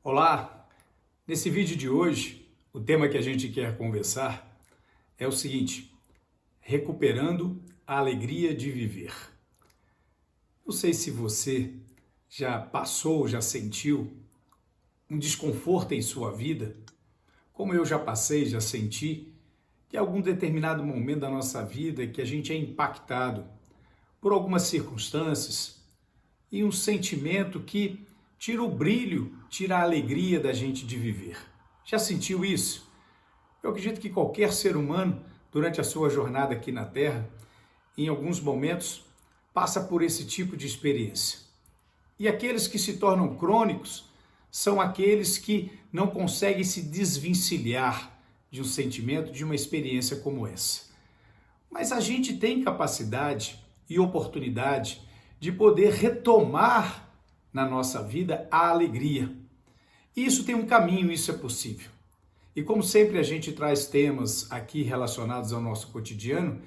Olá! Nesse vídeo de hoje, o tema que a gente quer conversar é o seguinte: recuperando a alegria de viver. Não sei se você já passou, já sentiu um desconforto em sua vida, como eu já passei, já senti, que em algum determinado momento da nossa vida que a gente é impactado por algumas circunstâncias e um sentimento que tira o brilho, tira a alegria da gente de viver. Já sentiu isso? Eu acredito que qualquer ser humano, durante a sua jornada aqui na Terra, em alguns momentos, passa por esse tipo de experiência. E aqueles que se tornam crônicos são aqueles que não conseguem se desvencilhar de um sentimento, de uma experiência como essa. Mas a gente tem capacidade e oportunidade de poder retomar na nossa vida a alegria. E isso tem um caminho, isso é possível. E como sempre a gente traz temas aqui relacionados ao nosso cotidiano,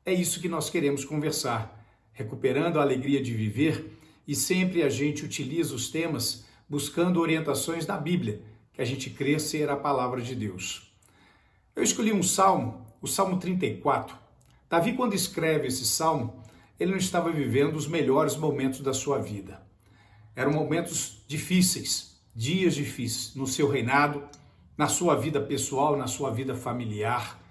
é isso que nós queremos conversar, recuperando a alegria de viver, e sempre a gente utiliza os temas buscando orientações na Bíblia, que a gente crê ser a palavra de Deus. Eu escolhi um salmo, o Salmo 34. Davi, quando escreve esse salmo, ele não estava vivendo os melhores momentos da sua vida. Eram momentos difíceis, dias difíceis no seu reinado, na sua vida pessoal, na sua vida familiar,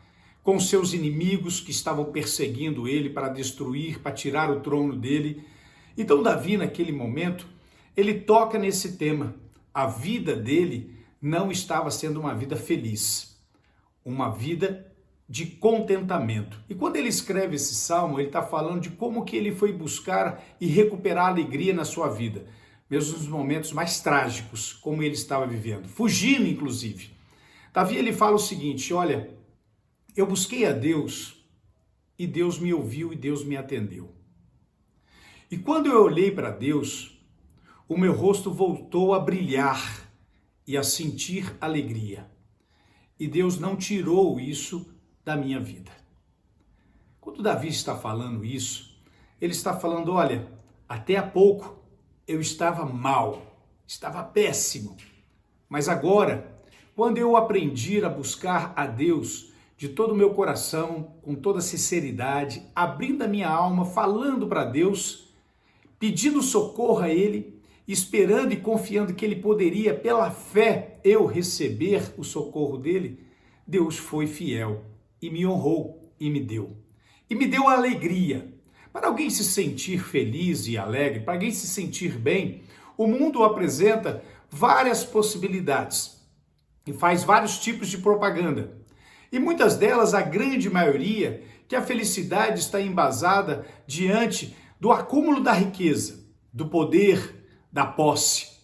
com seus inimigos que estavam perseguindo ele para destruir, para tirar o trono dele. Então Davi, naquele momento, ele toca nesse tema. A vida dele não estava sendo uma vida feliz, uma vida de contentamento. E quando ele escreve esse salmo, ele está falando de como que ele foi buscar e recuperar a alegria na sua vida, mesmo nos momentos mais trágicos, como ele estava vivendo, fugindo inclusive. Davi, ele fala o seguinte: olha, eu busquei a Deus e Deus me ouviu e Deus me atendeu. E quando eu olhei para Deus, o meu rosto voltou a brilhar e a sentir alegria. E Deus não tirou isso da minha vida. Quando Davi está falando isso, ele está falando: olha, até há pouco eu estava mal, estava péssimo, mas agora, quando eu aprendi a buscar a Deus de todo o meu coração, com toda sinceridade, abrindo a minha alma, falando para Deus, pedindo socorro a Ele, esperando e confiando que Ele poderia, pela fé, eu receber o socorro dEle, Deus foi fiel e me honrou e me deu. E me deu a alegria. Para alguém se sentir feliz e alegre, para alguém se sentir bem, o mundo apresenta várias possibilidades e faz vários tipos de propaganda. E muitas delas, a grande maioria, que a felicidade está embasada diante do acúmulo da riqueza, do poder, da posse.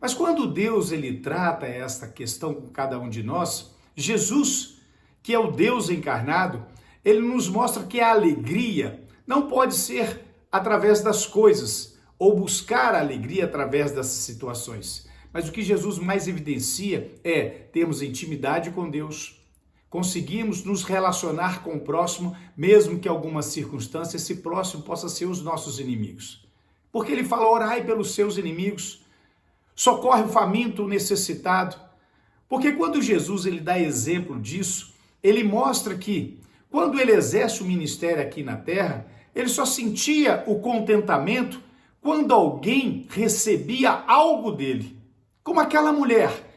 Mas quando Deus ele trata esta questão com cada um de nós, Jesus, que é o Deus encarnado, ele nos mostra que a alegria não pode ser através das coisas ou buscar a alegria através dessas situações. Mas o que Jesus mais evidencia é termos intimidade com Deus, conseguimos nos relacionar com o próximo, mesmo que algumas circunstâncias esse próximo possa ser os nossos inimigos. Porque ele fala: orai pelos seus inimigos, socorre o faminto, o necessitado. Porque quando Jesus ele dá exemplo disso, ele mostra que quando ele exerce o ministério aqui na terra, ele só sentia o contentamento quando alguém recebia algo dele. Como aquela mulher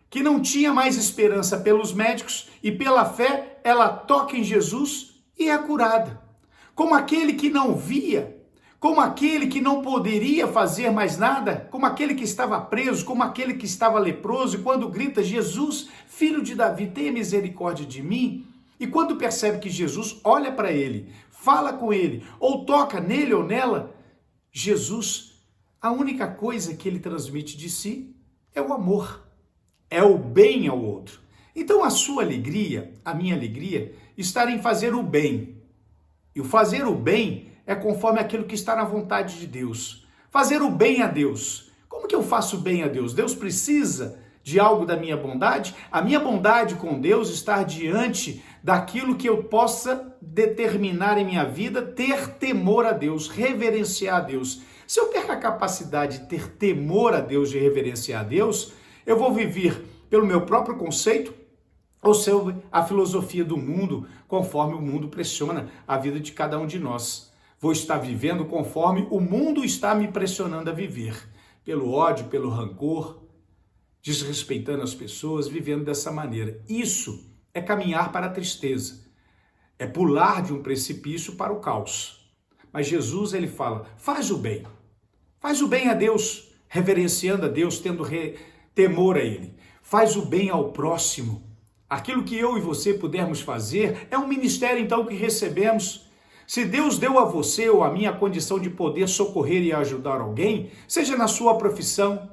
que não tinha mais esperança pelos médicos e pela fé, ela toca em Jesus e é curada. Como aquele que não via, como aquele que não poderia fazer mais nada, como aquele que estava preso, como aquele que estava leproso, e quando grita: Jesus, filho de Davi, tenha misericórdia de mim. E quando percebe que Jesus olha para ele, fala com ele, ou toca nele ou nela, Jesus, a única coisa que ele transmite de si é o amor, é o bem ao outro. Então a sua alegria, a minha alegria, está em fazer o bem. E o fazer o bem é conforme aquilo que está na vontade de Deus. Fazer o bem a Deus. Como que eu faço bem a Deus? Deus precisa de algo da minha bondade? A minha bondade com Deus está diante daquilo que eu possa determinar em minha vida, ter temor a Deus, reverenciar a Deus. Se eu perco a capacidade de ter temor a Deus, de reverenciar a Deus, Eu vou viver pelo meu próprio conceito ou sobre a filosofia do mundo, conforme o mundo pressiona a vida de cada um de nós? Vou estar vivendo conforme o mundo está me pressionando a viver, pelo ódio, pelo rancor, desrespeitando as pessoas, vivendo dessa maneira. Isso é caminhar para a tristeza, é pular de um precipício para o caos. Mas Jesus, ele fala, faz o bem a Deus, reverenciando a Deus, tendo temor a Ele. Faz o bem ao próximo. Aquilo que eu e você pudermos fazer é um ministério, então, que recebemos. Se Deus deu a você ou a mim a condição de poder socorrer e ajudar alguém, seja na sua profissão,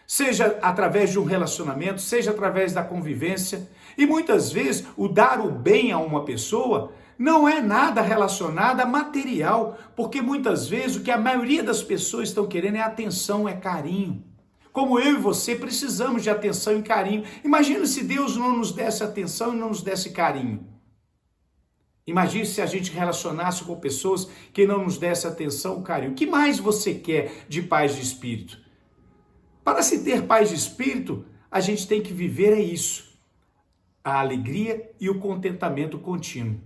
seja através de um relacionamento, seja através da convivência, e muitas vezes o dar o bem a uma pessoa não é nada relacionado a material, porque muitas vezes o que a maioria das pessoas estão querendo é atenção, é carinho. Como eu e você precisamos de atenção e carinho. Imagina se Deus não nos desse atenção e não nos desse carinho. Imagine se a gente relacionasse com pessoas que não nos desse atenção e carinho. O que mais você quer de paz de espírito? Para se ter paz de espírito, a gente tem que viver isso. A alegria e o contentamento contínuo.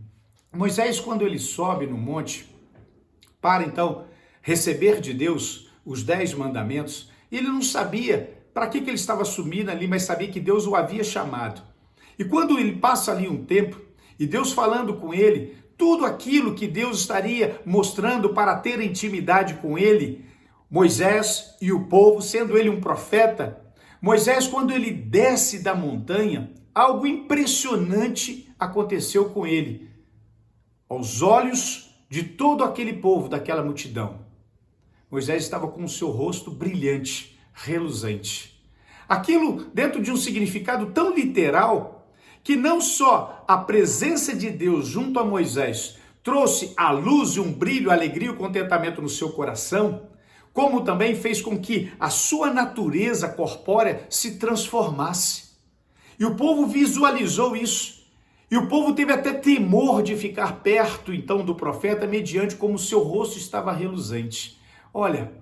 Moisés, quando ele sobe no monte, para então receber de Deus os 10 mandamentos, ele não sabia para que ele estava subindo ali, mas sabia que Deus o havia chamado. E quando ele passa ali um tempo, e Deus falando com ele, tudo aquilo que Deus estaria mostrando para ter intimidade com ele, Moisés e o povo, sendo ele um profeta, Moisés, quando ele desce da montanha, algo impressionante aconteceu com ele, aos olhos de todo aquele povo, daquela multidão. Moisés estava com o seu rosto brilhante, reluzente. Aquilo dentro de um significado tão literal, que não só a presença de Deus junto a Moisés trouxe a luz e um brilho, a alegria e o contentamento no seu coração, como também fez com que a sua natureza corpórea se transformasse. E o povo visualizou isso. E o povo teve até temor de ficar perto, então, do profeta, mediante como o seu rosto estava reluzente. Olha,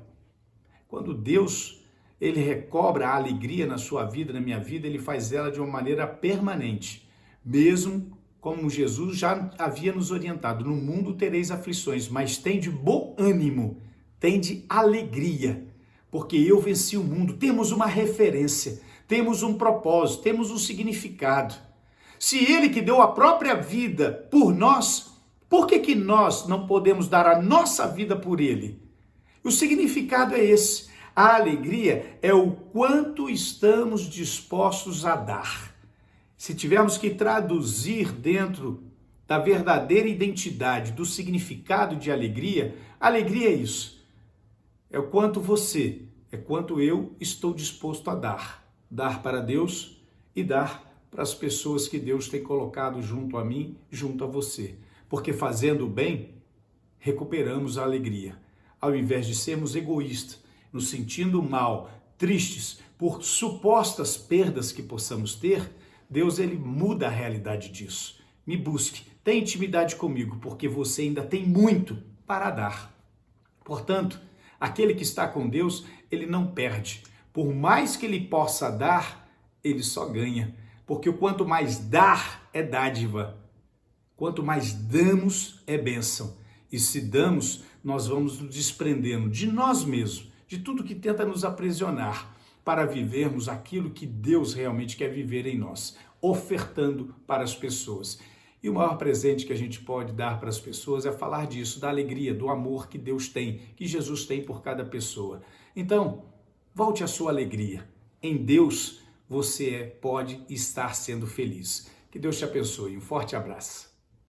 quando Deus, ele recobra a alegria na sua vida, na minha vida, ele faz ela de uma maneira permanente. Mesmo como Jesus já havia nos orientado, no mundo tereis aflições, mas tende bom ânimo, tende alegria, porque eu venci o mundo. Temos uma referência, temos um propósito, temos um significado. Se ele que deu a própria vida por nós, por que nós não podemos dar a nossa vida por ele? O significado é esse. A alegria é o quanto estamos dispostos a dar. Se tivermos que traduzir dentro da verdadeira identidade, do significado de alegria, alegria é isso. É o quanto você, é quanto eu estou disposto a dar. Dar para Deus e dar para as pessoas que Deus tem colocado junto a mim, junto a você. Porque fazendo o bem, recuperamos a alegria. Ao invés de sermos egoístas, nos sentindo mal, tristes por supostas perdas que possamos ter, Deus, ele muda a realidade disso. Me busque, tenha intimidade comigo, porque você ainda tem muito para dar. Portanto, aquele que está com Deus, ele não perde. Por mais que ele possa dar, ele só ganha. Porque o quanto mais dar é dádiva, quanto mais damos é bênção. E se damos, nós vamos nos desprendendo de nós mesmos, de tudo que tenta nos aprisionar, para vivermos aquilo que Deus realmente quer viver em nós, ofertando para as pessoas. E o maior presente que a gente pode dar para as pessoas é falar disso, da alegria, do amor que Deus tem, que Jesus tem por cada pessoa. Então, volte à sua alegria. Em Deus, você pode estar sendo feliz. Que Deus te abençoe. Um forte abraço.